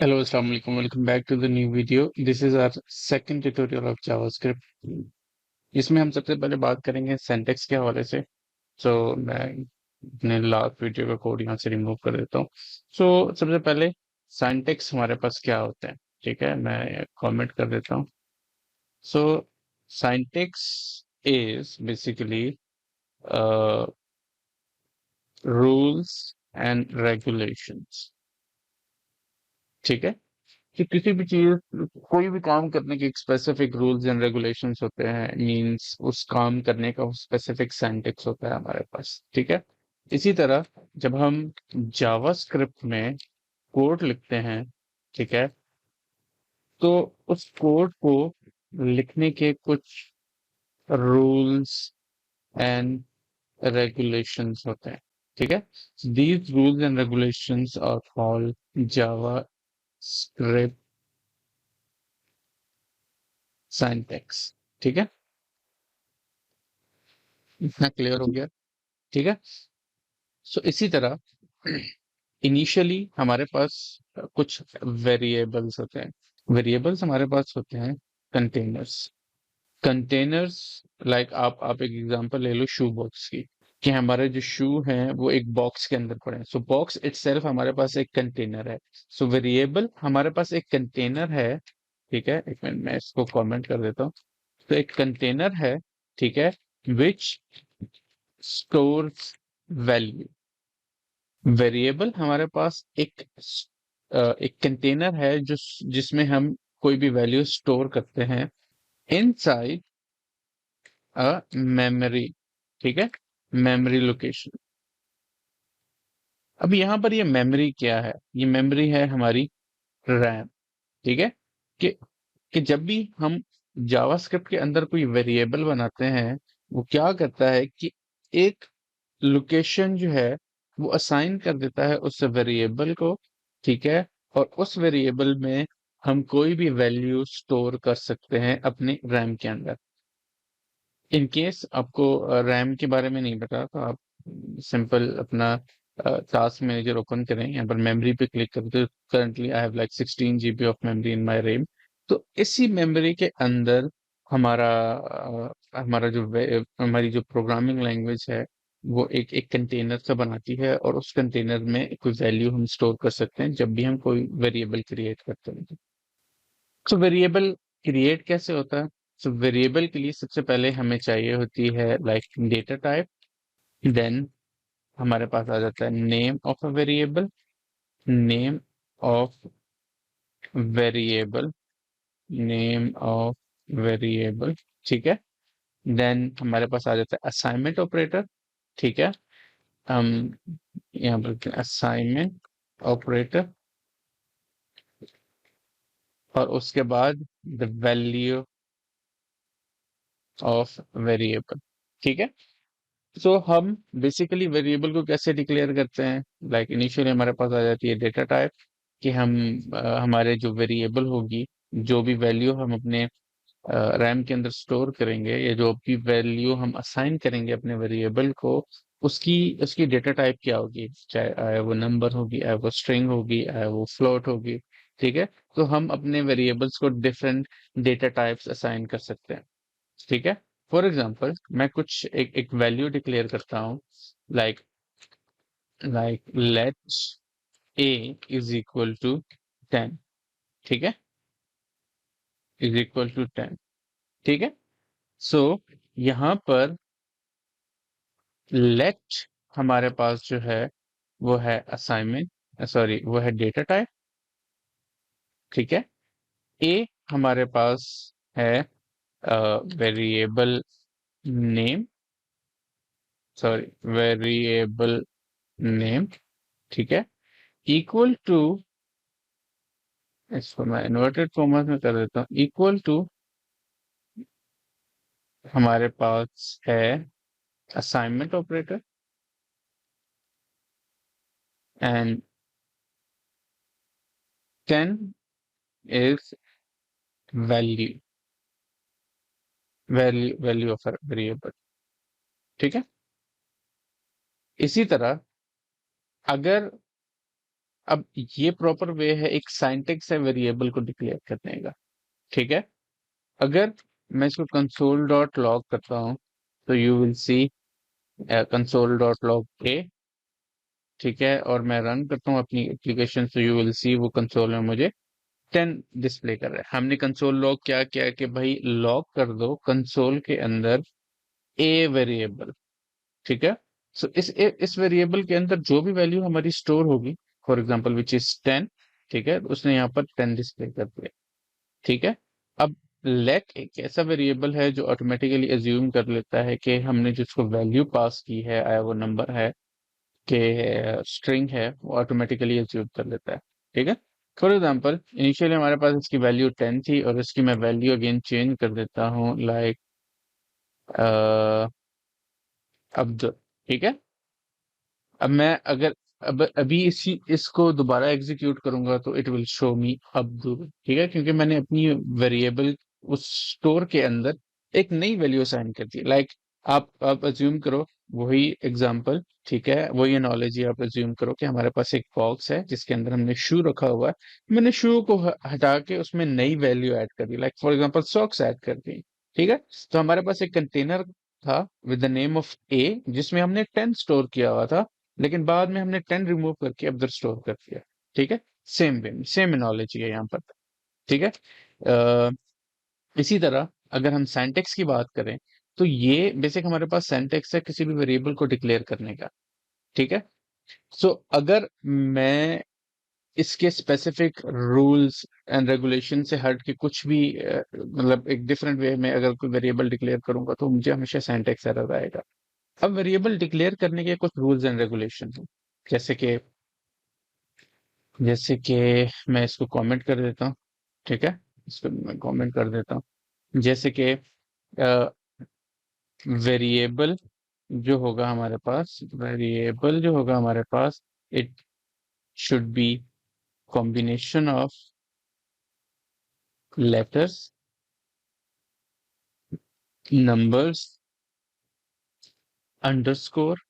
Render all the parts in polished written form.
Hello, Assalamu alaikum. Welcome back to the new video. This is our second tutorial of JavaScript. इसमें हम सबसे पहले बात करेंगे सिंटैक्स के हवाले से। मैं अपने लास्ट वीडियो का कोड यहाँ से रिमूव कर देता हूँ। सबसे पहले सिंटैक्स हमारे पास क्या होता है, ठीक है, मैं कमेंट कर देता हूँ। So syntax is basically rules and regulations, ठीक है। कि किसी भी चीज कोई भी काम करने के एक स्पेसिफिक रूल्स एंड रेगुलेशंस होते हैं, मींस उस काम करने का स्पेसिफिक सिंटैक्स होता है हमारे पास, ठीक है। इसी तरह जब हम जावास्क्रिप्ट में कोड लिखते हैं, ठीक है, तो उस कोड को लिखने के कुछ रूल्स एंड रेगुलेशंस होते हैं, ठीक है। These rules and regulations are called JavaScript syntax, ठीक है। इतना क्लियर हो गया, ठीक है। इसी तरह इनिशियली हमारे पास कुछ वेरिएबल्स होते हैं। वेरिएबल्स हमारे पास होते हैं कंटेनर्स। कंटेनर्स लाइक आप एक एग्जांपल ले लो शू बॉक्स की, कि हमारे जो शू हैं वो एक बॉक्स के अंदर पड़े हैं। बॉक्स इटसेल्फ हमारे पास एक कंटेनर है। वेरिएबल हमारे पास एक कंटेनर है, ठीक है। एक मिनट मैं इसको कमेंट कर देता हूँ। तो एक कंटेनर है, ठीक है, विच स्टोर्स वैल्यू। वेरिएबल हमारे पास एक कंटेनर है जो जिसमें हम कोई भी वैल्यू स्टोर करते हैं इनसाइड अ मेमोरी, ठीक है, मेमोरी लोकेशन। अब यहाँ पर ये मेमोरी क्या है? ये मेमोरी है हमारी रैम, ठीक है। कि कि जब भी हम जावास्क्रिप्ट के अंदर कोई वेरिएबल बनाते हैं, वो क्या करता है कि एक लोकेशन जो है वो असाइन कर देता है उस वेरिएबल को, ठीक है। और उस वेरिएबल में हम कोई भी वैल्यू स्टोर कर सकते हैं अपने रैम के अंदर। इन केस आपको रैम के बारे में नहीं पता तो आप सिंपल अपना टास्क मैनेजर ओपन करें, यहाँ पर मेमोरी पे क्लिक करें। तो currently I have like 16 GB of memory in my RAM. तो इसी मेमोरी के अंदर हमारा हमारी जो प्रोग्रामिंग लैंग्वेज है वो एक एक कंटेनर सा बनाती है, और उस कंटेनर में कोई वैल्यू हम स्टोर कर सकते हैं जब भी हम कोई वेरिएबल क्रिएट करते हैं। वेरिएबल क्रिएट कैसे होता है? वेरिएबल के लिए सबसे पहले हमें चाहिए होती है लाइक डेटा टाइप। देन हमारे पास आ जाता है name of a variable, name of variable, name of variable, ठीक है। देन हमारे पास आ जाता है असाइनमेंट ऑपरेटर, ठीक है। हम यहाँ पर असाइनमेंट ऑपरेटर, और उसके बाद द वैल्यू ऑफ वेरिएबल, ठीक है। हम बेसिकली वेरिएबल को कैसे डिक्लेयर करते हैं? लाइक इनिशियली हमारे पास आ जाती है डेटा टाइप, कि हम हमारे जो वेरिएबल होगी, जो भी वैल्यू हम अपने रैम के अंदर स्टोर करेंगे, या जो भी वैल्यू हम असाइन करेंगे अपने वेरिएबल को, उसकी उसकी डेटा टाइप क्या होगी, चाहे वो नंबर होगी, चाहे वो स्ट्रिंग होगी, चाहे वो फ्लोट होगी, ठीक है। तो हम अपने वेरिएबल्स को डिफरेंट डेटा टाइप्स असाइन कर सकते हैं, ठीक है। फॉर एग्जाम्पल मैं कुछ एक वैल्यू डिक्लेयर करता हूँ, like let a is equal to 10, ठीक है, इज इक्वल टू 10, ठीक है। सो यहाँ पर लेट हमारे पास जो है वो है असाइनमेंट, सॉरी वो है डेटा टाइप, ठीक है। ए हमारे पास है variable name, sorry variable name, ठीक है, इक्वल टू, इसको मैं इन्वर्टेड कॉमर्स में कर देता हूँ, इक्वल टू हमारे पास है assignment operator, and 10 is value, value of variable, ठीक है। इसी तरह अगर अब ये प्रॉपर वे है, एक सिंटैक्स है वेरिएबल को डिक्लेयर करने का। ठीक है, अगर मैं इसको कंसोल डॉट लॉग करता हूँ तो you will see console dot log A. ठीक है, और मैं रन करता हूँ अपनी एप्लीकेशन, तो यू विल सी वो कंसोल में मुझे 10 डिस्प्ले कर रहा है। हमने कंसोल लॉग क्या किया कि भाई लॉग कर दो कंसोल के अंदर ए वेरिएबल। ठीक है, सो इस वेरिएबल के अंदर जो भी वैल्यू हमारी स्टोर होगी, फॉर एग्जांपल विच इज 10। ठीक है, उसने यहाँ पर 10 डिस्प्ले कर दिया। ठीक है, अब लेट एक ऐसा वेरिएबल है जो ऑटोमेटिकली एज्यूम कर लेता है कि हमने जिसको वैल्यू पास की है, आया वो नंबर है कि स्ट्रिंग है, वो ऑटोमेटिकली एज्यूम कर लेता है। ठीक है, फॉर एग्जांपल इनिशियली हमारे पास इसकी वैल्यू 10 थी और इसकी मैं वैल्यू अगेन चेंज कर देता हूँ, लाइक अब्दुल। ठीक है, अब मैं अगर अब अभी इसी इसको दोबारा एग्जीक्यूट करूंगा तो इट विल शो मी अब्दुल। ठीक है, क्योंकि मैंने अपनी वेरिएबल उस स्टोर के अंदर एक नई वैल्यू असाइन कर दी। लाइक आप अज्यूम करो वही एग्जांपल। ठीक है, वही एनालॉजी आप अज्यूम करो कि हमारे पास एक बॉक्स है जिसके अंदर हमने शू रखा हुआ है। मैंने शू को हटा के उसमें नई वैल्यू ऐड कर दी, like for example socks add कर दी। ठीक है, तो हमारे पास एक कंटेनर था विद द नेम ऑफ ए जिसमें हमने 10 स्टोर किया हुआ था, लेकिन बाद में हमने 10 रिमूव करके अदर स्टोर कर दिया। ठीक है, सेम वे सेम एनोलॉजी है यहाँ पर। ठीक है, इसी तरह अगर हम सिंटैक्स की बात करें तो ये बेसिक हमारे पास सिंटैक्स है किसी भी वेरिएबल को डिक्लेयर करने का। ठीक है, सो अगर मैं इसके स्पेसिफिक रूल्स एंड रेगुलेशन से हट के कुछ भी मतलब एक डिफरेंट वे में अगर कोई वेरिएबल डिक्लेयर करूंगा तो मुझे हमेशा सिंटैक्स एरर आएगा। अब वेरिएबल डिक्लेयर करने के कुछ रूल्स एंड रेगुलेशन हैं, जैसे कि जैसे कि मैं इसको कमेंट कर देता हूँ। ठीक है, इसको मैं कमेंट कर देता हूँ, जैसे कि वेरिएबल जो होगा हमारे पास, वेरिएबल जो होगा हमारे पास, it should be combination of letters, numbers, underscore.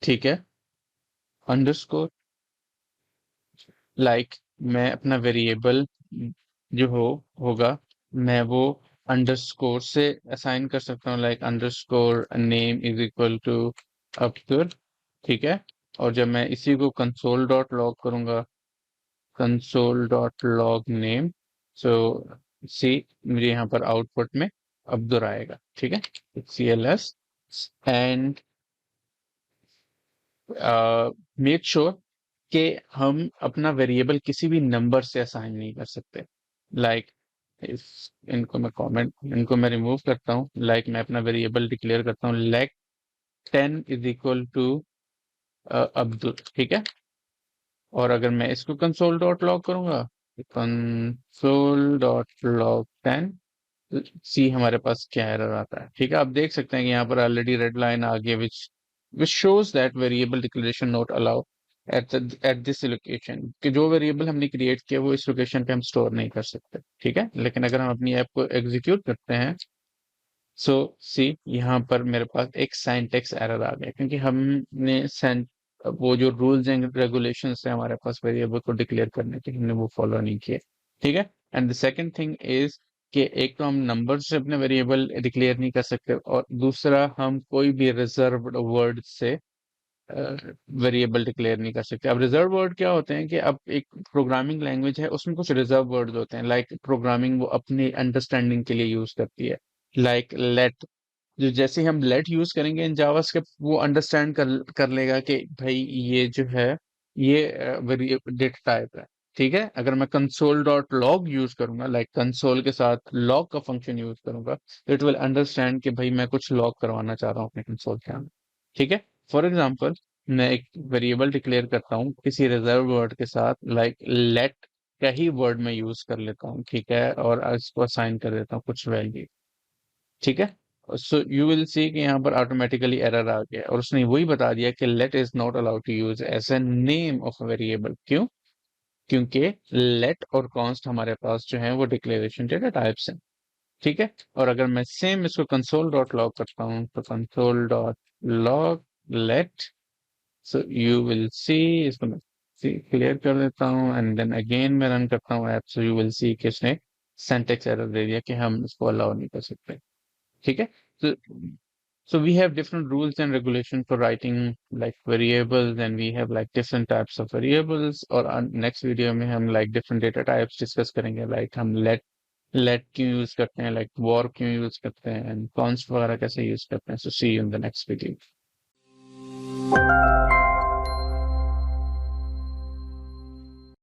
ठीक है, अंडरस्कोर, लाइक मैं अपना वेरिएबल जो होगा मैं वो अंडरस्कोर से असाइन कर सकता हूँ, like underscore name is equal to Abdul. ठीक है, और जब मैं इसी को कंसोल डॉट लॉग करूंगा, console dot log name, so see मुझे यहाँ पर आउटपुट में अब्दुल आएगा। ठीक है, CLS एंड मेक श्योर कि हम अपना वेरिएबल किसी भी नंबर से असाइन नहीं कर सकते। लाइक इस इनको मैं रिमूव करता हूँ, लाइक मैं अपना वेरिएबल डिक्लेयर करता हूँ let 10 is equal to Abdul. ठीक है, और अगर मैं इसको कंसोल डॉट लॉग करूंगा, कंसोल डॉट लॉग 10, सी हमारे पास क्या एरर आता है। ठीक है, आप देख सकते हैं कि यहाँ पर ऑलरेडी रेड लाइन आ गई which shows that variable declaration not allow at this location, कि जो वेरिएबल हमने क्रिएट किया वो इस लोकेशन पे हम स्टोर नहीं कर सकते। ठीक है, लेकिन अगर हम अपनी ऐप को एग्जीक्यूट करते हैं, सो सी यहाँ पर मेरे पास एक सिंटैक्स एरर आ गया, क्योंकि हमने वो जो रूल्स एंड रेगुलेशंस है हमारे पास वेरिएबल को डिक्लेयर करने के, हमने वो फॉलो नहीं किए। ठीक है, and the second thing is कि एक तो हम नंबर से अपने वेरिएबल डिक्लेयर नहीं कर सकते, और दूसरा हम कोई भी रिजर्व्ड वर्ड से वेरिएबल डिक्लेयर नहीं कर सकते। अब रिजर्व वर्ड क्या होते हैं कि अब एक प्रोग्रामिंग लैंग्वेज है उसमें कुछ रिजर्व वर्ड्स होते हैं, लाइक प्रोग्रामिंग वो अपनी अंडरस्टैंडिंग के लिए यूज करती है, लाइक लेट। जो जैसे ही हम लेट यूज करेंगे इन जावास्क्रिप्ट, वो अंडरस्टैंड कर लेगा कि भाई ये जो है ये डेटा टाइप है। ठीक है, अगर मैं कंसोल डॉट लॉग यूज करूंगा, लाइक कंसोल के साथ लॉग का फंक्शन यूज करूंगा, तो इट विल अंडरस्टैंड कि भाई मैं कुछ लॉग करवाना चाह रहा हूँ अपने कंसोल के अंदर। ठीक है, फॉर एग्जाम्पल मैं एक वेरिएबल डिक्लेयर करता हूँ किसी रिजर्व वर्ड के साथ, लाइक लेट का ही वर्ड में यूज कर लेता हूँ। ठीक है, और इसको असाइन कर देता हूँ कुछ वैल्यू। ठीक है, सो यू विल सी कि यहाँ पर ऑटोमेटिकली एरर आ गया और उसने वही बता दिया कि let is not allowed to use as a name of variable. क्यों? क्योंकि लेट और कॉन्स्ट हमारे पास जो है वो डिक्लेरेशन डेटा टाइप्स हैं। ठीक है, और अगर मैं सेम इसको कंसोल डॉट लॉग करता हूँ, तो console dot log let, so you will see, इसको मैं क्लियर कर देता हूँ एंड देन अगेन मैं रन करता हूँ app, so you will see कि उसने सिंटैक्स एरर दे दिया कि हम इसको अलाउ नहीं कर सकते। ठीक है। तो so we have different rules and regulation for writing like variables, and we have like different types of variables, और next video में हम like different data types discuss करेंगे, like हम let क्यों यूज करते हैं, like war क्यों use करते हैं, and const वगैरह कैसे यूज करते हैं। So see you in the next video.